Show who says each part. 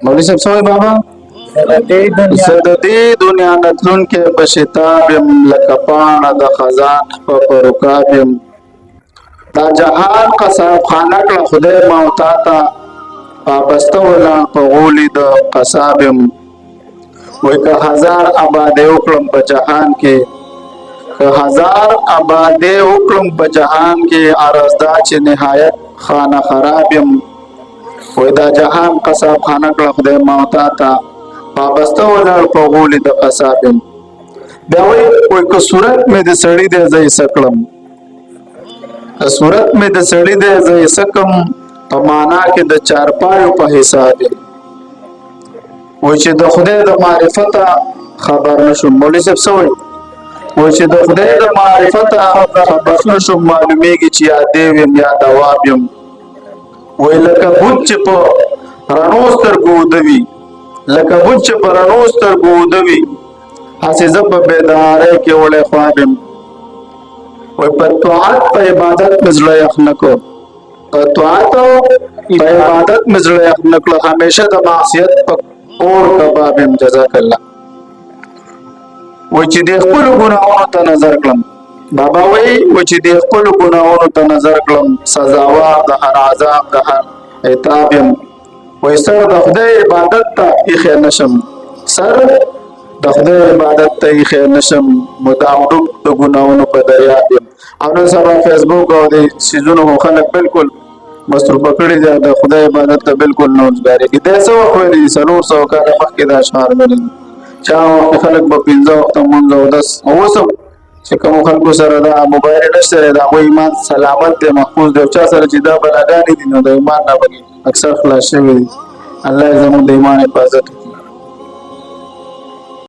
Speaker 1: مولوی صاحب سوی بابا زه د دې دنیا نه تلونکی په شتاب یم لکه پاڼه د خزان په رکاب یم دا جهان قصاب خانه کړه خدای ما او تا ته پابسته ولاړ په غولي د قصاب یم وایي که هزار آبادۍ وکړم په جهان کې که هزار آبادۍ وکړم په جهان کې عرض دا چې نهایت خانه خراب یم وایي دا جهان قصاب خانه کړه خدای ما او تا ته پابسته ولاړ په غولي د قصاب یم بیا وایي که صورت مې د سړي دی زه یې څه کړم صورت مې د سړي دی زه یې څه کړم په معنا کې د چارپایو په حساب یم وایي چې د خدای د معرفته خبر نشم مولوي صاحب څه وایي وایي چې د خدای د معرفته خبر نشم معلومیږي چې یا دیو یم یا دواب یم وایي لکه بوت چې په رڼو سترګو وده وي لکه بوت چې په رڼو سترګو وده وي هسې زه په بیدارۍ کې وړی خواب یم وایي په طاعت په عبادت مې زړه یخ نه کړو په طاعت په عبادت مې زړه یخ نه کړو همیشه د معصیت په اور کباب یم جزاک الله وایي چې د خپلو ګناهونو ته نظر کړم بابا وایي چې د خپلو ګناهونو ته نظر کړم سزاوار د هر عذاب د هر عتاب یم وایي سر د خدای عبادت ته ایښی نشم سر د خدای عبادت ته ایښی نشم مدام ډوب د ګناهونو په دریاب یم او نن سبا فیسبوک او د څیزونو خلک بالکل مصروفه کړي دي د خدای عبادت ته بالکل نه وزګارېږي دا څه وخت ویلي دي 400 کاله مخکې دا اشعار ویلي دي چا وخت خلک به 15 وخته مونځ او 10 اوس هم چې کوم خلکو سره دا موبایل نشته د هغوی ایمان سلامت دی محفوظ دی چا سره چې دا بلاګانې دي نو د ایمان نه به اکثر خلاص شوي دي الله زموږ د ایمان حفاظت